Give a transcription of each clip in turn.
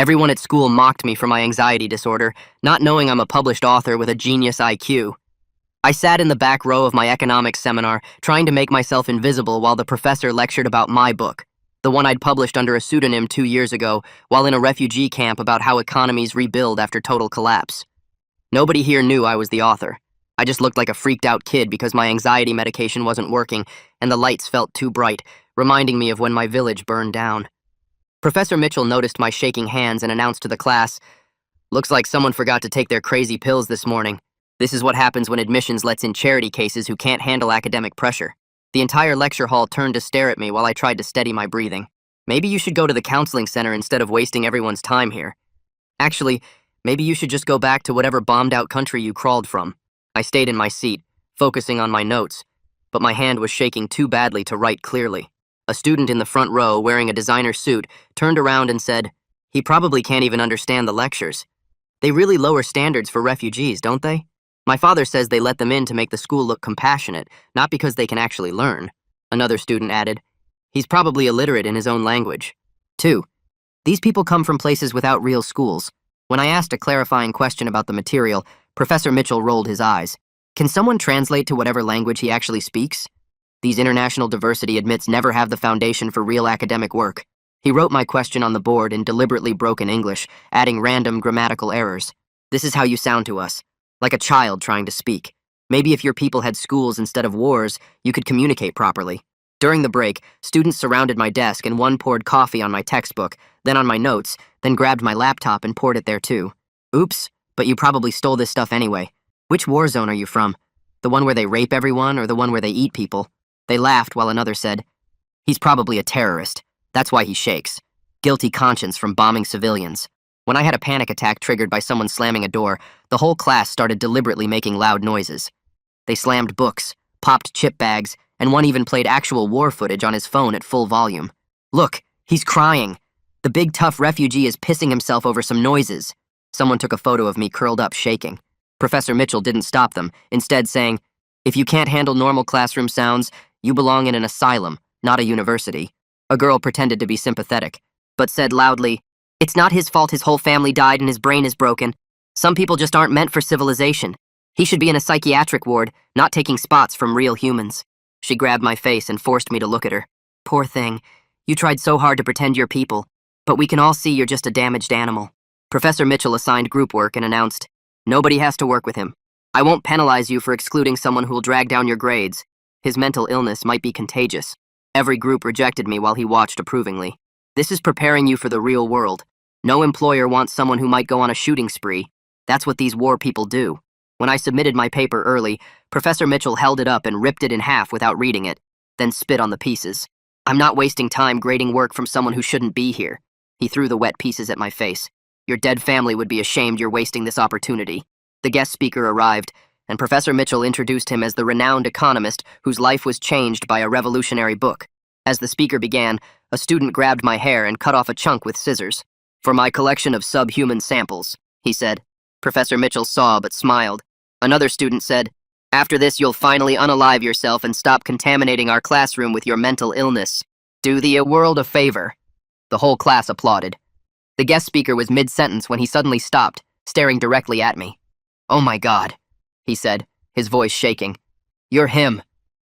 Everyone at school mocked me for my anxiety disorder, not knowing I'm a published author with a genius IQ. I sat in the back row of my economics seminar, trying to make myself invisible while the professor lectured about my book, the one I'd published under a pseudonym 2 years ago while in a refugee camp about how economies rebuild after total collapse. Nobody here knew I was the author. I just looked like a freaked-out kid because my anxiety medication wasn't working and the lights felt too bright, reminding me of when my village burned down. Professor Mitchell noticed my shaking hands and announced to the class, "Looks like someone forgot to take their crazy pills this morning. This is what happens when admissions lets in charity cases who can't handle academic pressure." The entire lecture hall turned to stare at me while I tried to steady my breathing. "Maybe you should go to the counseling center instead of wasting everyone's time here. Actually, maybe you should just go back to whatever bombed-out country you crawled from." I stayed in my seat, focusing on my notes, but my hand was shaking too badly to write clearly. A student in the front row, wearing a designer suit, turned around and said, "He probably can't even understand the lectures. They really lower standards for refugees, don't they? My father says they let them in to make the school look compassionate, not because they can actually learn." Another student added, "He's probably illiterate in his own language." 2. These people come from places without real schools. When I asked a clarifying question about the material, Professor Mitchell rolled his eyes. "Can someone translate to whatever language he actually speaks? These international diversity admits never have the foundation for real academic work." He wrote my question on the board in deliberately broken English, adding random grammatical errors. "This is how you sound to us, like a child trying to speak. Maybe if your people had schools instead of wars, you could communicate properly." During the break, students surrounded my desk and one poured coffee on my textbook, then on my notes, then grabbed my laptop and poured it there too. "Oops, but you probably stole this stuff anyway. Which war zone are you from? The one where they rape everyone or the one where they eat people?" They laughed while another said, "He's probably a terrorist. That's why he shakes. Guilty conscience from bombing civilians." When I had a panic attack triggered by someone slamming a door, the whole class started deliberately making loud noises. They slammed books, popped chip bags, and one even played actual war footage on his phone at full volume. "Look, he's crying. The big tough refugee is pissing himself over some noises." Someone took a photo of me curled up shaking. Professor Mitchell didn't stop them, instead saying, "If you can't handle normal classroom sounds, you belong in an asylum, not a university." A girl pretended to be sympathetic, but said loudly, "It's not his fault his whole family died and his brain is broken. Some people just aren't meant for civilization. He should be in a psychiatric ward, not taking spots from real humans." She grabbed my face and forced me to look at her. "Poor thing. You tried so hard to pretend you're people, but we can all see you're just a damaged animal." Professor Mitchell assigned group work and announced, "Nobody has to work with him. I won't penalize you for excluding someone who will drag down your grades. His mental illness might be contagious." Every group rejected me while he watched approvingly. "This is preparing you for the real world. No employer wants someone who might go on a shooting spree. That's what these war people do." When I submitted my paper early, Professor Mitchell held it up and ripped it in half without reading it, then spit on the pieces. "I'm not wasting time grading work from someone who shouldn't be here." He threw the wet pieces at my face. "Your dead family would be ashamed you're wasting this opportunity." The guest speaker arrived, and Professor Mitchell introduced him as the renowned economist whose life was changed by a revolutionary book. As the speaker began, a student grabbed my hair and cut off a chunk with scissors. "For my collection of subhuman samples," he said. Professor Mitchell saw but smiled. Another student said, "After this, you'll finally unalive yourself and stop contaminating our classroom with your mental illness. Do the world a favor." The whole class applauded. The guest speaker was mid-sentence when he suddenly stopped, staring directly at me. "Oh my God," he said, his voice shaking. "You're him.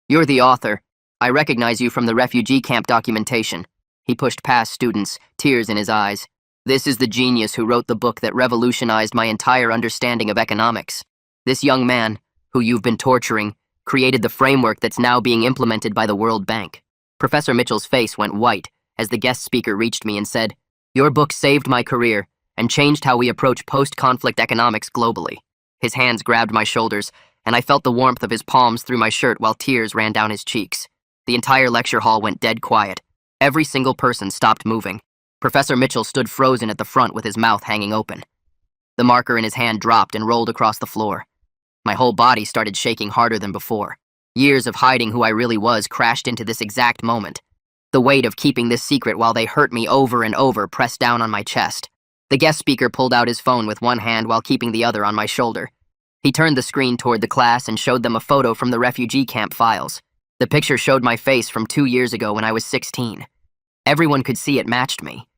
You're the author. I recognize you from the refugee camp documentation." He pushed past students, tears in his eyes. "This is the genius who wrote the book that revolutionized my entire understanding of economics. This young man, who you've been torturing, created the framework that's now being implemented by the World Bank." Professor Mitchell's face went white as the guest speaker reached me and said, "Your book saved my career and changed how we approach post-conflict economics globally." His hands grabbed my shoulders, and I felt the warmth of his palms through my shirt while tears ran down his cheeks. The entire lecture hall went dead quiet. Every single person stopped moving. Professor Mitchell stood frozen at the front with his mouth hanging open. The marker in his hand dropped and rolled across the floor. My whole body started shaking harder than before. Years of hiding who I really was crashed into this exact moment. The weight of keeping this secret while they hurt me over and over pressed down on my chest. The guest speaker pulled out his phone with one hand while keeping the other on my shoulder. He turned the screen toward the class and showed them a photo from the refugee camp files. The picture showed my face from 2 years ago when I was 16. Everyone could see it matched me.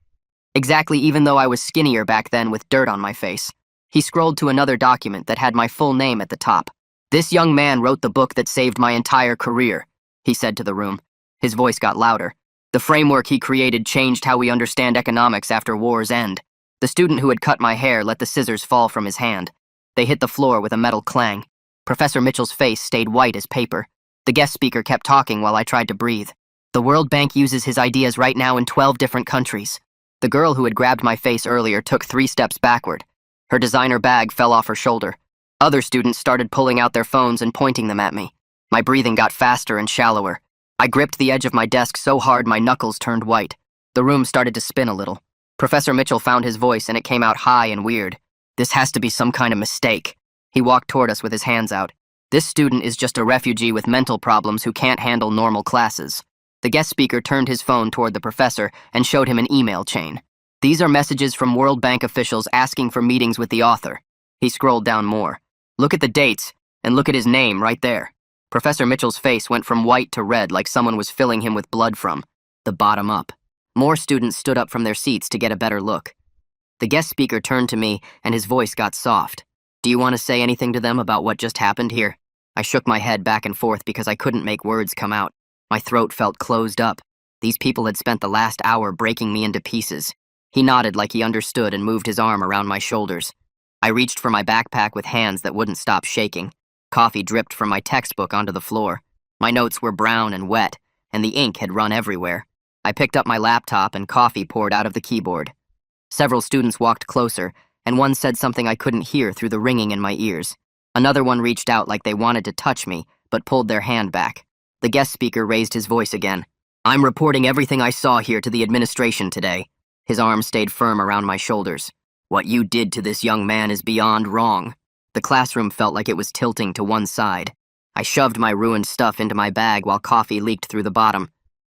Exactly, even though I was skinnier back then with dirt on my face. He scrolled to another document that had my full name at the top. "This young man wrote the book that saved my entire career," he said to the room. His voice got louder. "The framework he created changed how we understand economics after war's end." The student who had cut my hair let the scissors fall from his hand. They hit the floor with a metal clang. Professor Mitchell's face stayed white as paper. The guest speaker kept talking while I tried to breathe. "The World Bank uses his ideas right now in 12 different countries." The girl who had grabbed my face earlier took 3 steps backward. Her designer bag fell off her shoulder. Other students started pulling out their phones and pointing them at me. My breathing got faster and shallower. I gripped the edge of my desk so hard my knuckles turned white. The room started to spin a little. Professor Mitchell found his voice and it came out high and weird. "This has to be some kind of mistake." He walked toward us with his hands out. "This student is just a refugee with mental problems who can't handle normal classes." The guest speaker turned his phone toward the professor and showed him an email chain. "These are messages from World Bank officials asking for meetings with the author." He scrolled down more. "Look at the dates, and look at his name right there." Professor Mitchell's face went from white to red like someone was filling him with blood from the bottom up. More students stood up from their seats to get a better look. The guest speaker turned to me, and his voice got soft. "Do you want to say anything to them about what just happened here?" I shook my head back and forth because I couldn't make words come out. My throat felt closed up. These people had spent the last hour breaking me into pieces. He nodded like he understood and moved his arm around my shoulders. I reached for my backpack with hands that wouldn't stop shaking. Coffee dripped from my textbook onto the floor. My notes were brown and wet, and the ink had run everywhere. I picked up my laptop and coffee poured out of the keyboard. Several students walked closer, and one said something I couldn't hear through the ringing in my ears. Another one reached out like they wanted to touch me, but pulled their hand back. The guest speaker raised his voice again. "I'm reporting everything I saw here to the administration today." His arm stayed firm around my shoulders. "What you did to this young man is beyond wrong." The classroom felt like it was tilting to one side. I shoved my ruined stuff into my bag while coffee leaked through the bottom.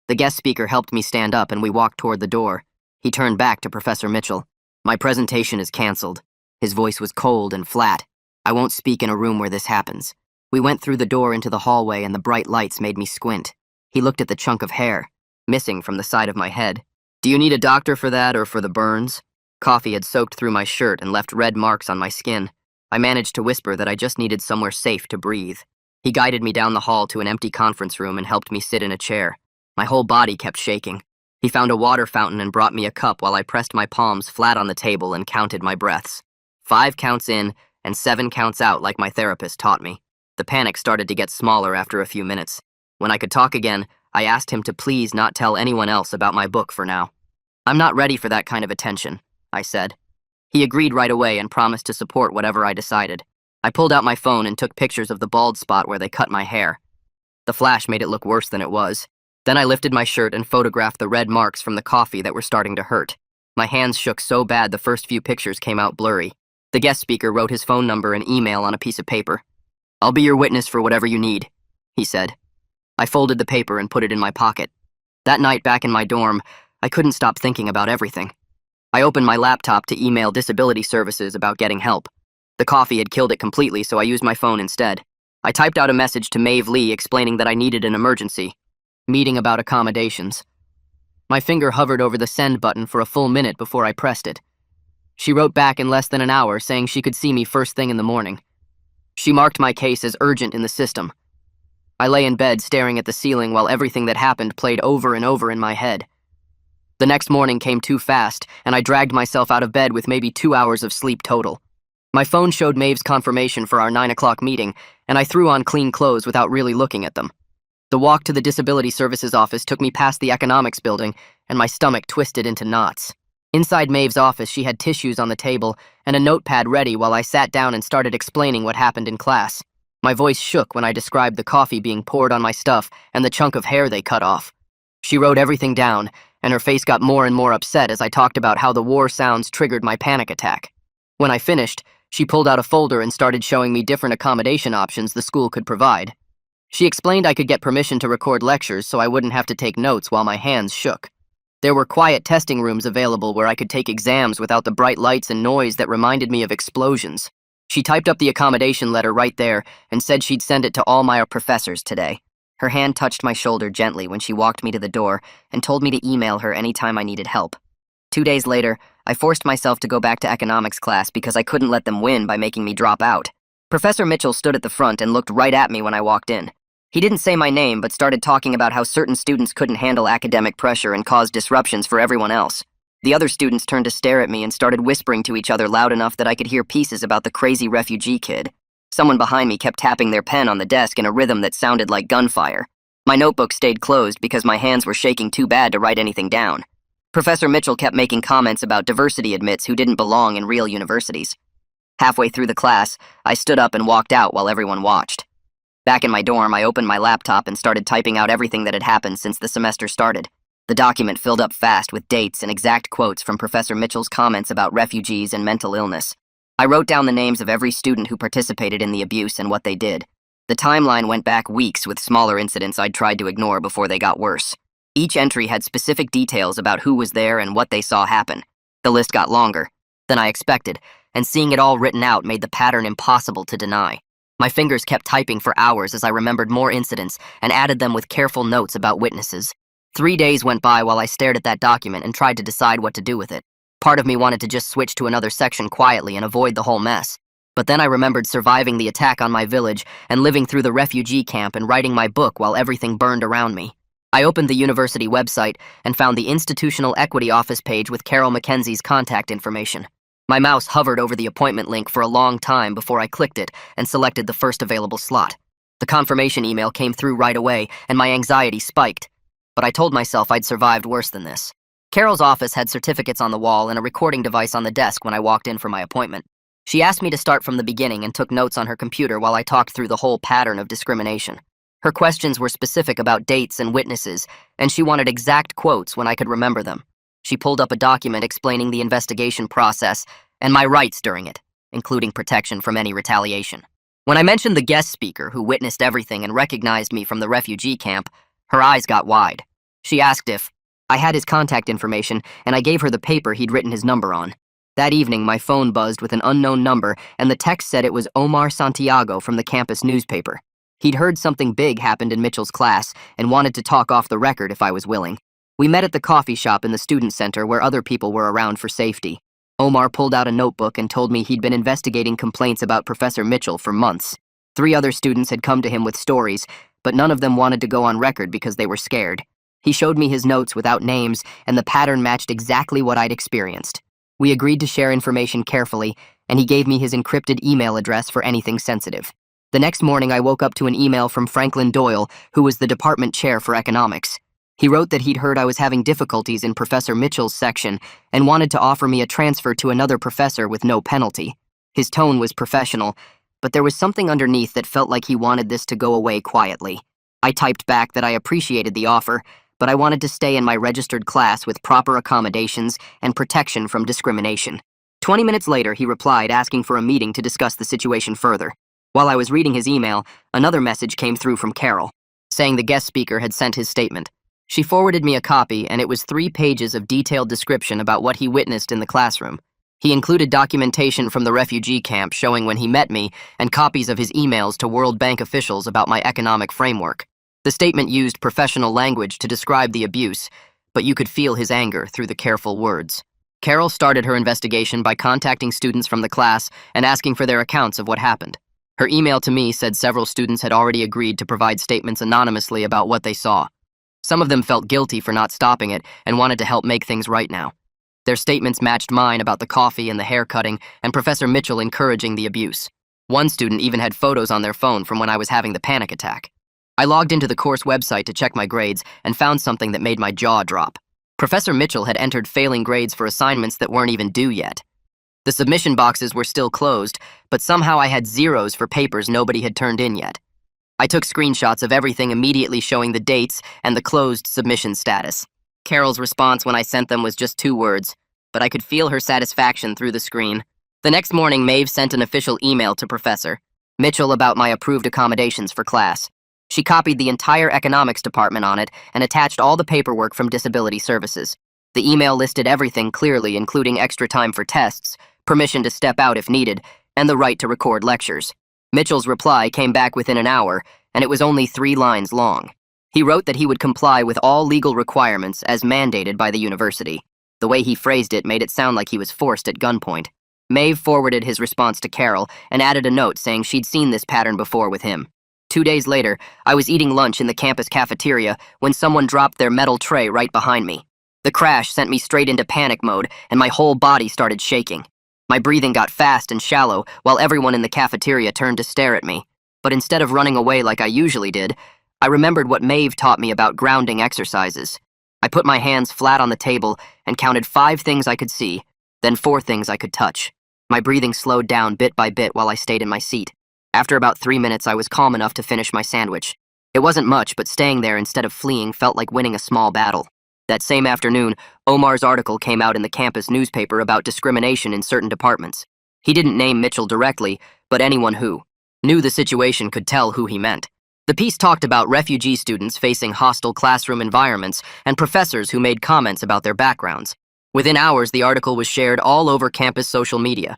The guest speaker helped me stand up and we walked toward the door. He turned back to Professor Mitchell. "My presentation is canceled." His voice was cold and flat. "I won't speak in a room where this happens." We went through the door into the hallway and the bright lights made me squint. He looked at the chunk of hair, missing from the side of my head. "Do you need a doctor for that or for the burns?" Coffee had soaked through my shirt and left red marks on my skin. I managed to whisper that I just needed somewhere safe to breathe. He guided me down the hall to an empty conference room and helped me sit in a chair. My whole body kept shaking. He found a water fountain and brought me a cup while I pressed my palms flat on the table and counted my breaths. 5 counts in and 7 counts out like my therapist taught me. The panic started to get smaller after a few minutes. When I could talk again, I asked him to please not tell anyone else about my book for now. "I'm not ready for that kind of attention," I said. He agreed right away and promised to support whatever I decided. I pulled out my phone and took pictures of the bald spot where they cut my hair. The flash made it look worse than it was. Then I lifted my shirt and photographed the red marks from the coffee that were starting to hurt. My hands shook so bad the first few pictures came out blurry. The guest speaker wrote his phone number and email on a piece of paper. "I'll be your witness for whatever you need," he said. I folded the paper and put it in my pocket. That night back in my dorm, I couldn't stop thinking about everything. I opened my laptop to email disability services about getting help. The coffee had killed it completely, so I used my phone instead. I typed out a message to Maeve Lee explaining that I needed an emergency meeting about accommodations. My finger hovered over the send button for a full minute before I pressed it. She wrote back in less than an hour saying she could see me first thing in the morning. She marked my case as urgent in the system. I lay in bed staring at the ceiling while everything that happened played over and over in my head. The next morning came too fast, and I dragged myself out of bed with maybe 2 hours of sleep total. My phone showed Maeve's confirmation for our 9 o'clock meeting, and I threw on clean clothes without really looking at them. The walk to the disability services office took me past the economics building, and my stomach twisted into knots. Inside Maeve's office, she had tissues on the table and a notepad ready while I sat down and started explaining what happened in class. My voice shook when I described the coffee being poured on my stuff and the chunk of hair they cut off. She wrote everything down, and her face got more and more upset as I talked about how the war sounds triggered my panic attack. When I finished, she pulled out a folder and started showing me different accommodation options the school could provide. She explained I could get permission to record lectures so I wouldn't have to take notes while my hands shook. There were quiet testing rooms available where I could take exams without the bright lights and noise that reminded me of explosions. She typed up the accommodation letter right there and said she'd send it to all my professors today. Her hand touched my shoulder gently when she walked me to the door and told me to email her anytime I needed help. 2 days later, I forced myself to go back to economics class because I couldn't let them win by making me drop out. Professor Mitchell stood at the front and looked right at me when I walked in. He didn't say my name, but started talking about how certain students couldn't handle academic pressure and caused disruptions for everyone else. The other students turned to stare at me and started whispering to each other loud enough that I could hear pieces about the crazy refugee kid. Someone behind me kept tapping their pen on the desk in a rhythm that sounded like gunfire. My notebook stayed closed because my hands were shaking too bad to write anything down. Professor Mitchell kept making comments about diversity admits who didn't belong in real universities. Halfway through the class, I stood up and walked out while everyone watched. Back in my dorm, I opened my laptop and started typing out everything that had happened since the semester started. The document filled up fast with dates and exact quotes from Professor Mitchell's comments about refugees and mental illness. I wrote down the names of every student who participated in the abuse and what they did. The timeline went back weeks with smaller incidents I'd tried to ignore before they got worse. Each entry had specific details about who was there and what they saw happen. The list got longer than I expected, and seeing it all written out made the pattern impossible to deny. My fingers kept typing for hours as I remembered more incidents and added them with careful notes about witnesses. 3 days went by while I stared at that document and tried to decide what to do with it. Part of me wanted to just switch to another section quietly and avoid the whole mess. But then I remembered surviving the attack on my village and living through the refugee camp and writing my book while everything burned around me. I opened the university website and found the Institutional Equity Office page with Carol Mackenzie's contact information. My mouse hovered over the appointment link for a long time before I clicked it and selected the first available slot. The confirmation email came through right away, and my anxiety spiked. But I told myself I'd survived worse than this. Carol's office had certificates on the wall and a recording device on the desk when I walked in for my appointment. She asked me to start from the beginning and took notes on her computer while I talked through the whole pattern of discrimination. Her questions were specific about dates and witnesses, and she wanted exact quotes when I could remember them. She pulled up a document explaining the investigation process and my rights during it, including protection from any retaliation. When I mentioned the guest speaker who witnessed everything and recognized me from the refugee camp, her eyes got wide. She asked if I had his contact information, and I gave her the paper he'd written his number on. That evening, my phone buzzed with an unknown number, and the text said it was Omar Santiago from the campus newspaper. He'd heard something big happened in Mitchell's class and wanted to talk off the record if I was willing. We met at the coffee shop in the student center where other people were around for safety. Omar pulled out a notebook and told me he'd been investigating complaints about Professor Mitchell for months. 3 other students had come to him with stories, but none of them wanted to go on record because they were scared. He showed me his notes without names, and the pattern matched exactly what I'd experienced. We agreed to share information carefully, and he gave me his encrypted email address for anything sensitive. The next morning, I woke up to an email from Franklin Doyle, who was the department chair for economics. He wrote that he'd heard I was having difficulties in Professor Mitchell's section and wanted to offer me a transfer to another professor with no penalty. His tone was professional, but there was something underneath that felt like he wanted this to go away quietly. I typed back that I appreciated the offer, but I wanted to stay in my registered class with proper accommodations and protection from discrimination. 20 minutes later, he replied asking for a meeting to discuss the situation further. While I was reading his email, another message came through from Carol, saying the guest speaker had sent his statement. She forwarded me a copy, and it was 3 pages of detailed description about what he witnessed in the classroom. He included documentation from the refugee camp showing when he met me and copies of his emails to World Bank officials about my economic framework. The statement used professional language to describe the abuse, but you could feel his anger through the careful words. Carol started her investigation by contacting students from the class and asking for their accounts of what happened. Her email to me said several students had already agreed to provide statements anonymously about what they saw. Some of them felt guilty for not stopping it and wanted to help make things right now. Their statements matched mine about the coffee and the hair cutting and Professor Mitchell encouraging the abuse. One student even had photos on their phone from when I was having the panic attack. I logged into the course website to check my grades and found something that made my jaw drop. Professor Mitchell had entered failing grades for assignments that weren't even due yet. The submission boxes were still closed, but somehow I had zeros for papers nobody had turned in yet. I took screenshots of everything immediately showing the dates and the closed submission status. Carol's response when I sent them was just 2 words, but I could feel her satisfaction through the screen. The next morning, Maeve sent an official email to Professor Mitchell about my approved accommodations for class. She copied the entire economics department on it and attached all the paperwork from disability services. The email listed everything clearly, including extra time for tests, permission to step out if needed, and the right to record lectures. Mitchell's reply came back within an hour, and it was only 3 lines long. He wrote that he would comply with all legal requirements as mandated by the university. The way he phrased it made it sound like he was forced at gunpoint. Maeve forwarded his response to Carol and added a note saying she'd seen this pattern before with him. 2 days later, I was eating lunch in the campus cafeteria when someone dropped their metal tray right behind me. The crash sent me straight into panic mode, and my whole body started shaking. My breathing got fast and shallow while everyone in the cafeteria turned to stare at me. But instead of running away like I usually did, I remembered what Maeve taught me about grounding exercises. I put my hands flat on the table and counted 5 things I could see, then 4 things I could touch. My breathing slowed down bit by bit while I stayed in my seat. After about 3 minutes, I was calm enough to finish my sandwich. It wasn't much, but staying there instead of fleeing felt like winning a small battle. That same afternoon, Omar's article came out in the campus newspaper about discrimination in certain departments. He didn't name Mitchell directly, but anyone who knew the situation could tell who he meant. The piece talked about refugee students facing hostile classroom environments and professors who made comments about their backgrounds. Within hours, the article was shared all over campus social media.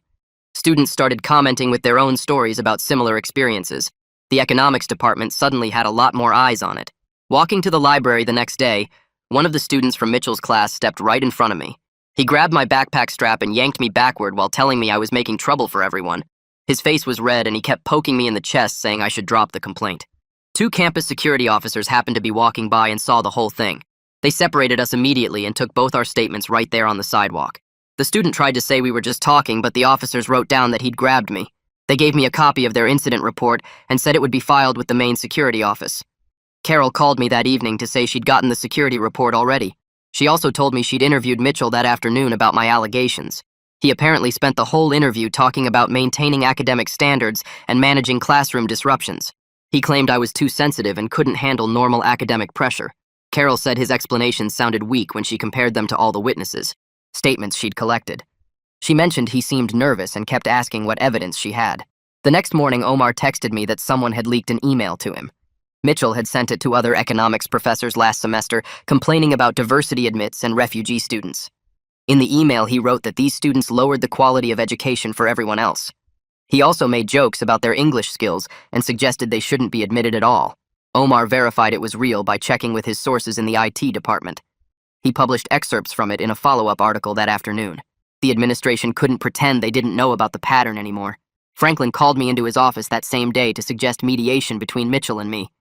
Students started commenting with their own stories about similar experiences. The economics department suddenly had a lot more eyes on it. Walking to the library the next day, one of the students from Mitchell's class stepped right in front of me. He grabbed my backpack strap and yanked me backward while telling me I was making trouble for everyone. His face was red and he kept poking me in the chest saying I should drop the complaint. 2 campus security officers happened to be walking by and saw the whole thing. They separated us immediately and took both our statements right there on the sidewalk. The student tried to say we were just talking, but the officers wrote down that he'd grabbed me. They gave me a copy of their incident report and said it would be filed with the main security office. Carol called me that evening to say she'd gotten the security report already. She also told me she'd interviewed Mitchell that afternoon about my allegations. He apparently spent the whole interview talking about maintaining academic standards and managing classroom disruptions. He claimed I was too sensitive and couldn't handle normal academic pressure. Carol said his explanations sounded weak when she compared them to all the witnesses, statements she'd collected. She mentioned he seemed nervous and kept asking what evidence she had. The next morning, Omar texted me that someone had leaked an email to him. Mitchell had sent it to other economics professors last semester, complaining about diversity admits and refugee students. In the email, he wrote that these students lowered the quality of education for everyone else. He also made jokes about their English skills and suggested they shouldn't be admitted at all. Omar verified it was real by checking with his sources in the IT department. He published excerpts from it in a follow-up article that afternoon. The administration couldn't pretend they didn't know about the pattern anymore. Franklin called me into his office that same day to suggest mediation between Mitchell and me.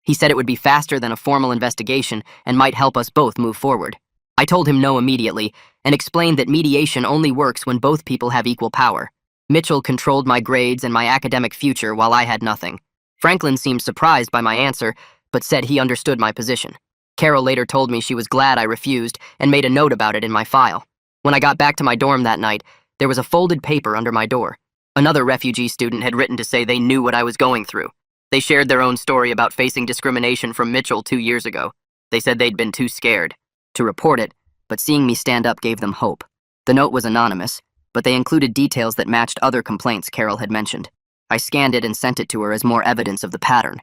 He said it would be faster than a formal investigation and might help us both move forward. I told him no immediately and explained that mediation only works when both people have equal power. Mitchell controlled my grades and my academic future while I had nothing. Franklin seemed surprised by my answer, but said he understood my position. Carol later told me she was glad I refused and made a note about it in my file. When I got back to my dorm that night, there was a folded paper under my door. Another refugee student had written to say they knew what I was going through. They shared their own story about facing discrimination from Mitchell 2 years ago. They said they'd been too scared to report it, but seeing me stand up gave them hope. The note was anonymous, but they included details that matched other complaints Carol had mentioned. I scanned it and sent it to her as more evidence of the pattern.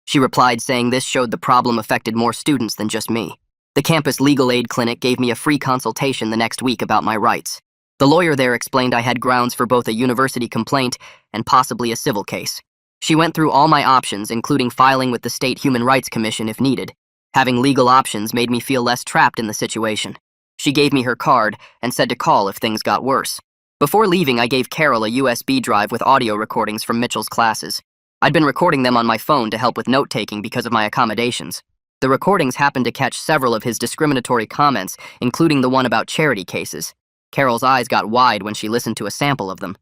She replied saying this showed the problem affected more students than just me. The campus legal aid clinic gave me a free consultation the next week about my rights. The lawyer there explained I had grounds for both a university complaint and possibly a civil case. She went through all my options, including filing with the State Human Rights Commission if needed. Having legal options made me feel less trapped in the situation. She gave me her card and said to call if things got worse. Before leaving, I gave Carol a USB drive with audio recordings from Mitchell's classes. I'd been recording them on my phone to help with note-taking because of my accommodations. The recordings happened to catch several of his discriminatory comments, including the one about charity cases. Carol's eyes got wide when she listened to a sample of them.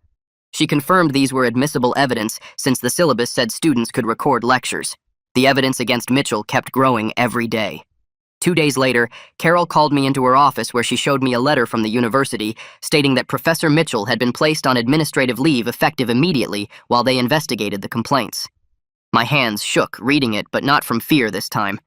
She confirmed these were admissible evidence since the syllabus said students could record lectures. The evidence against Mitchell kept growing every day. 2 days later, Carol called me into her office where she showed me a letter from the university stating that Professor Mitchell had been placed on administrative leave effective immediately while they investigated the complaints. My hands shook reading it, but not from fear this time.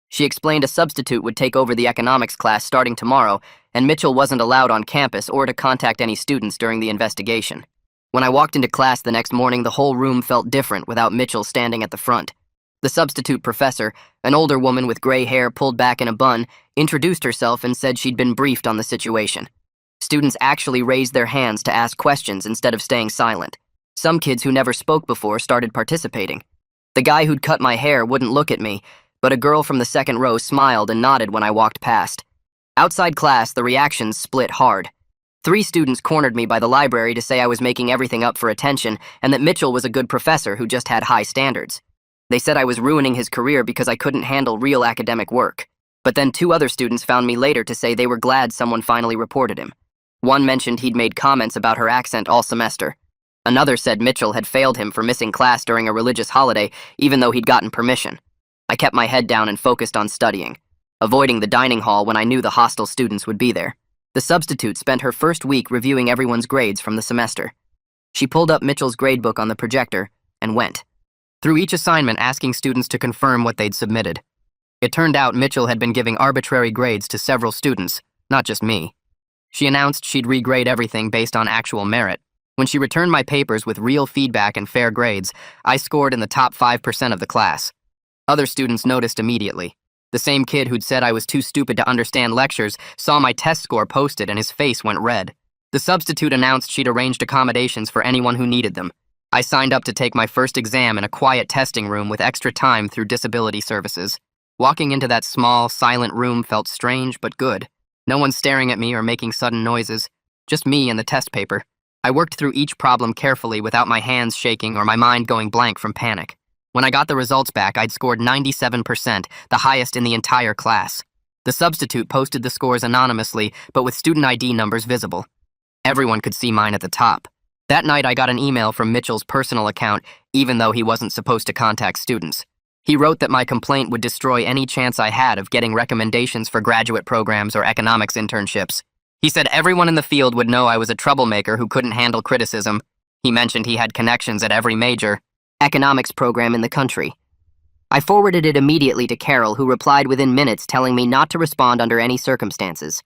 She explained a substitute would take over the economics class starting tomorrow, and Mitchell wasn't allowed on campus or to contact any students during the investigation. When I walked into class the next morning, the whole room felt different without Mitchell standing at the front. The substitute professor, an older woman with gray hair pulled back in a bun, introduced herself and said she'd been briefed on the situation. Students actually raised their hands to ask questions instead of staying silent. Some kids who never spoke before started participating. The guy who'd cut my hair wouldn't look at me, but a girl from the second row smiled and nodded when I walked past. Outside class, the reactions split hard. 3 students cornered me by the library to say I was making everything up for attention and that Mitchell was a good professor who just had high standards. They said I was ruining his career because I couldn't handle real academic work. But then 2 other students found me later to say they were glad someone finally reported him. One mentioned he'd made comments about her accent all semester. Another said Mitchell had failed him for missing class during a religious holiday, even though he'd gotten permission. I kept my head down and focused on studying, avoiding the dining hall when I knew the hostile students would be there. The substitute spent her first week reviewing everyone's grades from the semester. She pulled up Mitchell's gradebook on the projector and went through each assignment asking students to confirm what they'd submitted. It turned out Mitchell had been giving arbitrary grades to several students, not just me. She announced she'd regrade everything based on actual merit. When she returned my papers with real feedback and fair grades, I scored in the top 5% of the class. Other students noticed immediately. The same kid who'd said I was too stupid to understand lectures saw my test score posted and his face went red. The substitute announced she'd arranged accommodations for anyone who needed them. I signed up to take my first exam in a quiet testing room with extra time through disability services. Walking into that small, silent room felt strange but good. No one staring at me or making sudden noises. Just me and the test paper. I worked through each problem carefully without my hands shaking or my mind going blank from panic. When I got the results back, I'd scored 97%, the highest in the entire class. The substitute posted the scores anonymously, but with student ID numbers visible. Everyone could see mine at the top. That night, I got an email from Mitchell's personal account, even though he wasn't supposed to contact students. He wrote that my complaint would destroy any chance I had of getting recommendations for graduate programs or economics internships. He said everyone in the field would know I was a troublemaker who couldn't handle criticism. He mentioned he had connections at every major economics program in the country. I forwarded it immediately to Carol, who replied within minutes telling me not to respond under any circumstances.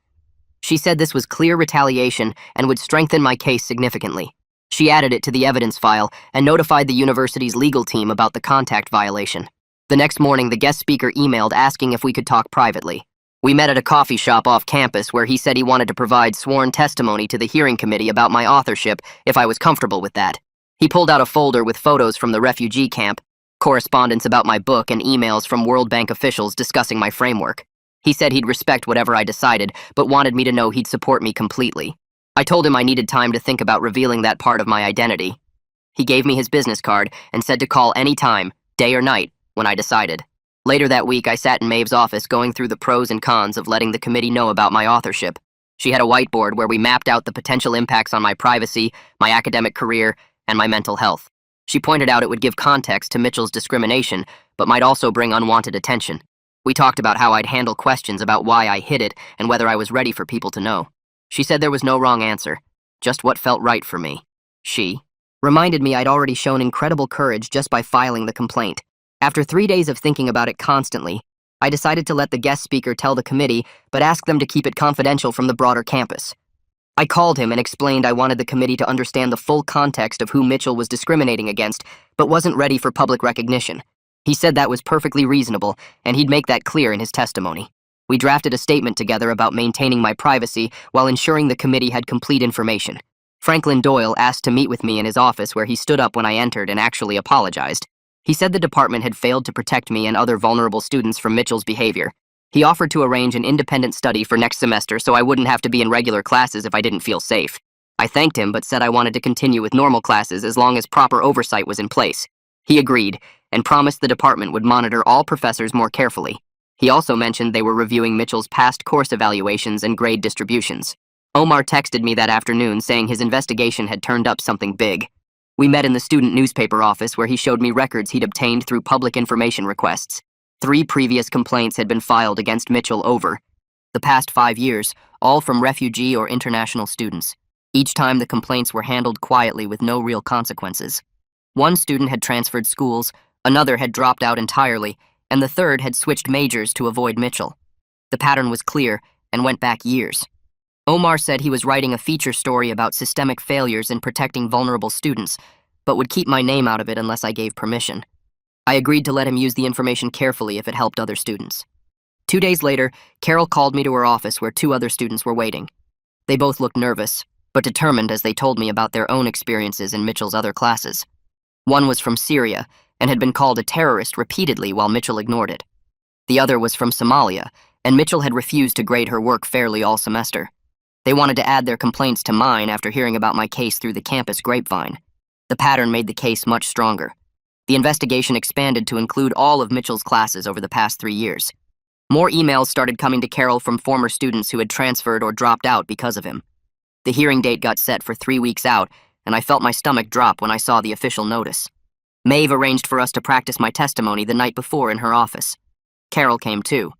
She said this was clear retaliation and would strengthen my case significantly. She added it to the evidence file and notified the university's legal team about the contact violation. The next morning, the guest speaker emailed asking if we could talk privately. We met at a coffee shop off campus where he said he wanted to provide sworn testimony to the hearing committee about my authorship if I was comfortable with that. He pulled out a folder with photos from the refugee camp, correspondence about my book, and emails from World Bank officials discussing my framework. He said he'd respect whatever I decided, but wanted me to know he'd support me completely. I told him I needed time to think about revealing that part of my identity. He gave me his business card and said to call any time, day or night, when I decided. Later that week, I sat in Maeve's office going through the pros and cons of letting the committee know about my authorship. She had a whiteboard where we mapped out the potential impacts on my privacy, my academic career, and my mental health. She pointed out it would give context to Mitchell's discrimination, but might also bring unwanted attention. We talked about how I'd handle questions about why I hid it and whether I was ready for people to know. She said there was no wrong answer, just what felt right for me. She reminded me I'd already shown incredible courage just by filing the complaint. After 3 days of thinking about it constantly, I decided to let the guest speaker tell the committee, but ask them to keep it confidential from the broader campus. I called him and explained I wanted the committee to understand the full context of who Mitchell was discriminating against, but wasn't ready for public recognition. He said that was perfectly reasonable, and he'd make that clear in his testimony. We drafted a statement together about maintaining my privacy while ensuring the committee had complete information. Franklin Doyle asked to meet with me in his office, where he stood up when I entered and actually apologized. He said the department had failed to protect me and other vulnerable students from Mitchell's behavior. He offered to arrange an independent study for next semester so I wouldn't have to be in regular classes if I didn't feel safe. I thanked him but said I wanted to continue with normal classes as long as proper oversight was in place. He agreed and promised the department would monitor all professors more carefully. He also mentioned they were reviewing Mitchell's past course evaluations and grade distributions. Omar texted me that afternoon saying his investigation had turned up something big. We met in the student newspaper office where he showed me records he'd obtained through public information requests. 3 previous complaints had been filed against Mitchell over the past 5 years, all from refugee or international students. Each time the complaints were handled quietly with no real consequences. One student had transferred schools, another had dropped out entirely, and the third had switched majors to avoid Mitchell. The pattern was clear and went back years. Omar said he was writing a feature story about systemic failures in protecting vulnerable students, but would keep my name out of it unless I gave permission. I agreed to let him use the information carefully if it helped other students. 2 days later, Carol called me to her office where 2 other students were waiting. They both looked nervous, but determined as they told me about their own experiences in Mitchell's other classes. One was from Syria and had been called a terrorist repeatedly while Mitchell ignored it. The other was from Somalia and Mitchell had refused to grade her work fairly all semester. They wanted to add their complaints to mine after hearing about my case through the campus grapevine. The pattern made the case much stronger. The investigation expanded to include all of Mitchell's classes over the past 3 years. More emails started coming to Carol from former students who had transferred or dropped out because of him. The hearing date got set for 3 weeks out, and I felt my stomach drop when I saw the official notice. Maeve arranged for us to practice my testimony the night before in her office. Carol came too,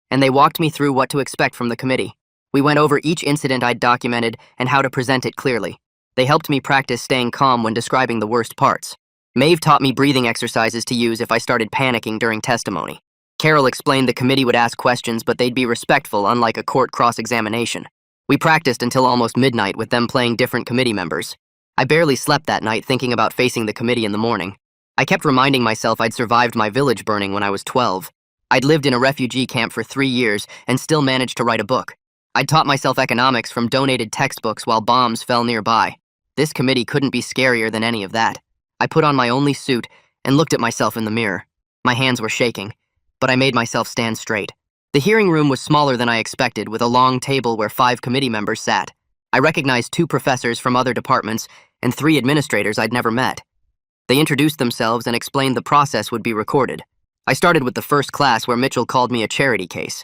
and they walked me through what to expect from the committee. We went over each incident I'd documented and how to present it clearly. They helped me practice staying calm when describing the worst parts. Maeve taught me breathing exercises to use if I started panicking during testimony. Carol explained the committee would ask questions, but they'd be respectful, unlike a court cross-examination. We practiced until almost midnight with them playing different committee members. I barely slept that night thinking about facing the committee in the morning. I kept reminding myself I'd survived my village burning when I was 12. I'd lived in a refugee camp for 3 years and still managed to write a book. I'd taught myself economics from donated textbooks while bombs fell nearby. This committee couldn't be scarier than any of that. I put on my only suit and looked at myself in the mirror. My hands were shaking, but I made myself stand straight. The hearing room was smaller than I expected, with a long table where 5 committee members sat. I recognized 2 professors from other departments and 3 administrators I'd never met. They introduced themselves and explained the process would be recorded. I started with the first class where Mitchell called me a charity case.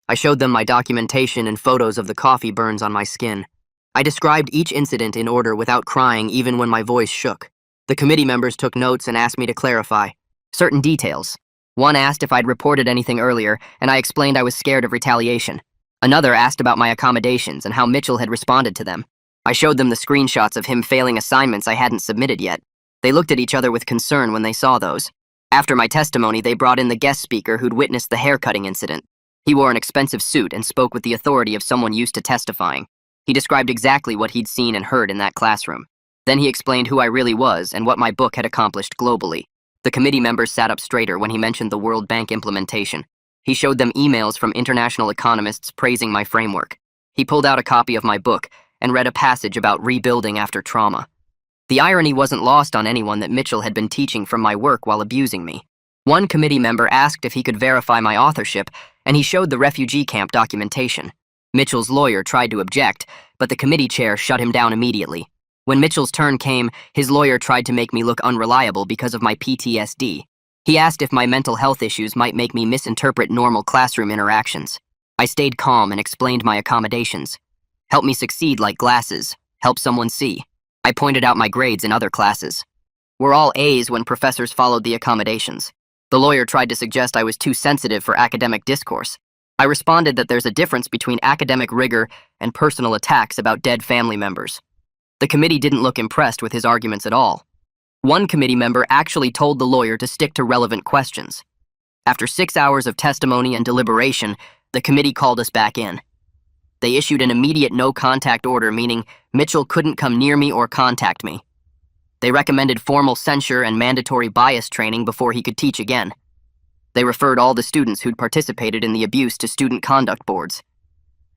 I showed them my documentation and photos of the coffee burns on my skin. I described each incident in order without crying, even when my voice shook. The committee members took notes and asked me to clarify certain details. One asked if I'd reported anything earlier, and I explained I was scared of retaliation. Another asked about my accommodations and how Mitchell had responded to them. I showed them the screenshots of him failing assignments I hadn't submitted yet. They looked at each other with concern when they saw those. After my testimony, they brought in the guest speaker who'd witnessed the haircutting incident. He wore an expensive suit and spoke with the authority of someone used to testifying. He described exactly what he'd seen and heard in that classroom. Then he explained who I really was and what my book had accomplished globally. The committee members sat up straighter when he mentioned the World Bank implementation. He showed them emails from international economists praising my framework. He pulled out a copy of my book and read a passage about rebuilding after trauma. The irony wasn't lost on anyone that Mitchell had been teaching from my work while abusing me. One committee member asked if he could verify my authorship, and he showed the refugee camp documentation. Mitchell's lawyer tried to object, but the committee chair shut him down immediately. When Mitchell's turn came, his lawyer tried to make me look unreliable because of my PTSD. He asked if my mental health issues might make me misinterpret normal classroom interactions. I stayed calm and explained my accommodations. Help me succeed like glasses. Help someone see. I pointed out my grades in other classes. We're all A's when professors followed the accommodations. The lawyer tried to suggest I was too sensitive for academic discourse. I responded that there's a difference between academic rigor and personal attacks about dead family members. The committee didn't look impressed with his arguments at all. One committee member actually told the lawyer to stick to relevant questions. After 6 hours of testimony and deliberation, the committee called us back in. They issued an immediate no-contact order, meaning Mitchell couldn't come near me or contact me. They recommended formal censure and mandatory bias training before he could teach again. They referred all the students who'd participated in the abuse to student conduct boards.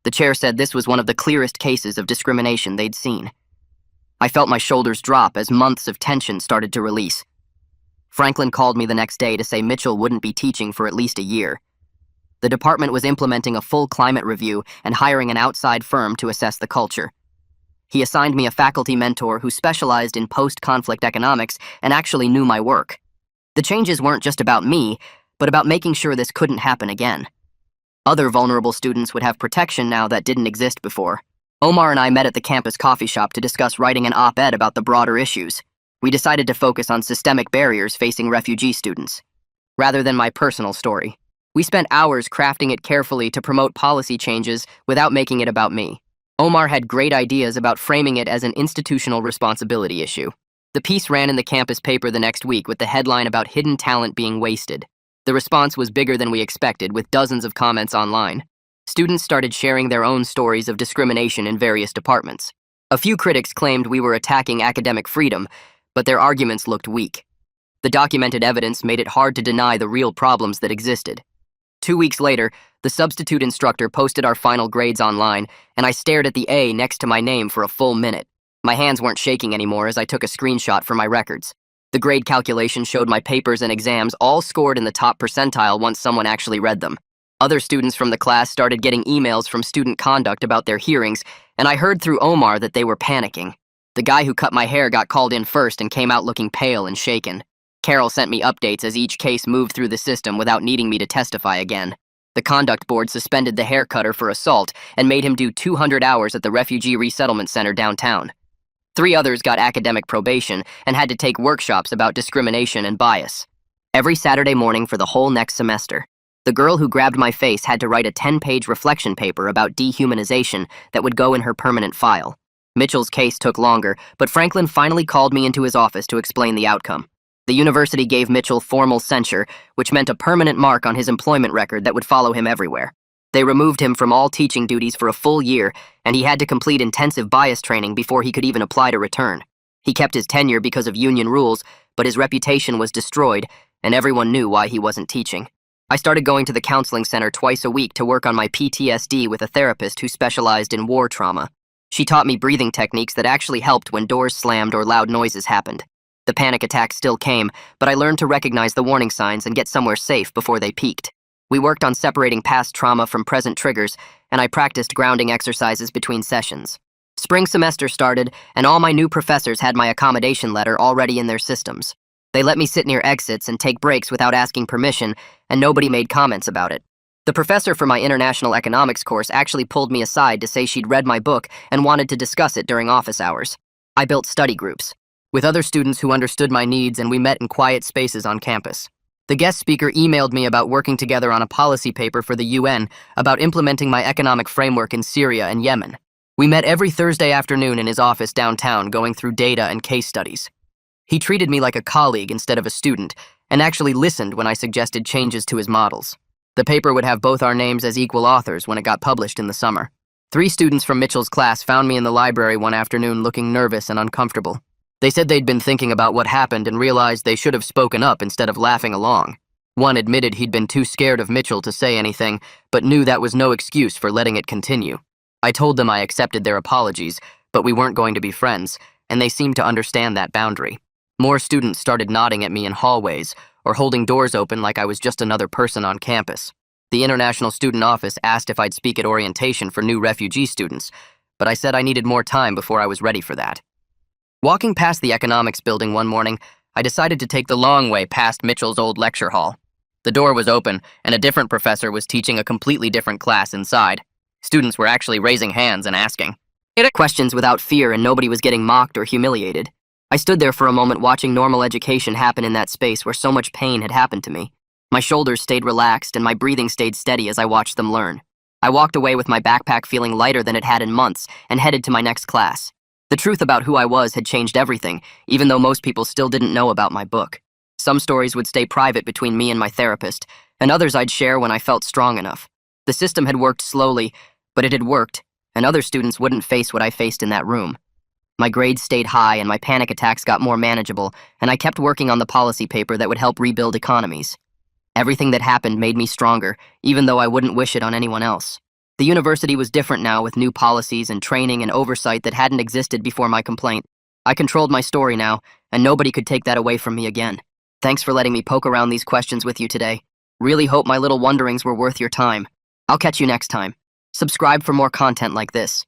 The chair said this was one of the clearest cases of discrimination they'd seen. I felt my shoulders drop as months of tension started to release. Franklin called me the next day to say Mitchell wouldn't be teaching for at least a year. The department was implementing a full climate review and hiring an outside firm to assess the culture. He assigned me a faculty mentor who specialized in post-conflict economics and actually knew my work. The changes weren't just about me, but about making sure this couldn't happen again. Other vulnerable students would have protection now that didn't exist before. Omar and I met at the campus coffee shop to discuss writing an op-ed about the broader issues. We decided to focus on systemic barriers facing refugee students, rather than my personal story. We spent hours crafting it carefully to promote policy changes without making it about me. Omar had great ideas about framing it as an institutional responsibility issue. The piece ran in the campus paper the next week with the headline about hidden talent being wasted. The response was bigger than we expected, with dozens of comments online. Students started sharing their own stories of discrimination in various departments. A few critics claimed we were attacking academic freedom, but their arguments looked weak. The documented evidence made it hard to deny the real problems that existed. 2 weeks later, the substitute instructor posted our final grades online, and I stared at the A next to my name for a full minute. My hands weren't shaking anymore as I took a screenshot for my records. The grade calculation showed my papers and exams all scored in the top percentile once someone actually read them. Other students from the class started getting emails from student conduct about their hearings, and I heard through Omar that they were panicking. The guy who cut my hair got called in first and came out looking pale and shaken. Carol sent me updates as each case moved through the system without needing me to testify again. The conduct board suspended the hair cutter for assault and made him do 200 hours at the Refugee Resettlement Center downtown. 3 others got academic probation and had to take workshops about discrimination and bias. Every Saturday morning for the whole next semester, the girl who grabbed my face had to write a 10-page reflection paper about dehumanization that would go in her permanent file. Mitchell's case took longer, but Franklin finally called me into his office to explain the outcome. The university gave Mitchell formal censure, which meant a permanent mark on his employment record that would follow him everywhere. They removed him from all teaching duties for a full year, and he had to complete intensive bias training before he could even apply to return. He kept his tenure because of union rules, but his reputation was destroyed, and everyone knew why he wasn't teaching. I started going to the counseling center twice a week to work on my PTSD with a therapist who specialized in war trauma. She taught me breathing techniques that actually helped when doors slammed or loud noises happened. The panic attacks still came, but I learned to recognize the warning signs and get somewhere safe before they peaked. We worked on separating past trauma from present triggers, and I practiced grounding exercises between sessions. Spring semester started, and all my new professors had my accommodation letter already in their systems. They let me sit near exits and take breaks without asking permission, and nobody made comments about it. The professor for my international economics course actually pulled me aside to say she'd read my book and wanted to discuss it during office hours. I built study groups with other students who understood my needs, and we met in quiet spaces on campus. The guest speaker emailed me about working together on a policy paper for the UN about implementing my economic framework in Syria and Yemen. We met every Thursday afternoon in his office downtown, going through data and case studies. He treated me like a colleague instead of a student, and actually listened when I suggested changes to his models. The paper would have both our names as equal authors when it got published in the summer. 3 students from Mitchell's class found me in the library one afternoon looking nervous and uncomfortable. They said they'd been thinking about what happened and realized they should have spoken up instead of laughing along. One admitted he'd been too scared of Mitchell to say anything, but knew that was no excuse for letting it continue. I told them I accepted their apologies, but we weren't going to be friends, and they seemed to understand that boundary. More students started nodding at me in hallways, or holding doors open like I was just another person on campus. The International Student Office asked if I'd speak at orientation for new refugee students, but I said I needed more time before I was ready for that. Walking past the economics building one morning, I decided to take the long way past Mitchell's old lecture hall. The door was open, and a different professor was teaching a completely different class inside. Students were actually raising hands and asking questions without fear, and nobody was getting mocked or humiliated. I stood there for a moment watching normal education happen in that space where so much pain had happened to me. My shoulders stayed relaxed and my breathing stayed steady as I watched them learn. I walked away with my backpack feeling lighter than it had in months and headed to my next class. The truth about who I was had changed everything, even though most people still didn't know about my book. Some stories would stay private between me and my therapist, and others I'd share when I felt strong enough. The system had worked slowly, but it had worked, and other students wouldn't face what I faced in that room. My grades stayed high and my panic attacks got more manageable, and I kept working on the policy paper that would help rebuild economies. Everything that happened made me stronger, even though I wouldn't wish it on anyone else. The university was different now, with new policies and training and oversight that hadn't existed before my complaint. I controlled my story now, and nobody could take that away from me again. Thanks for letting me poke around these questions with you today. Really hope my little wonderings were worth your time. I'll catch you next time. Subscribe for more content like this.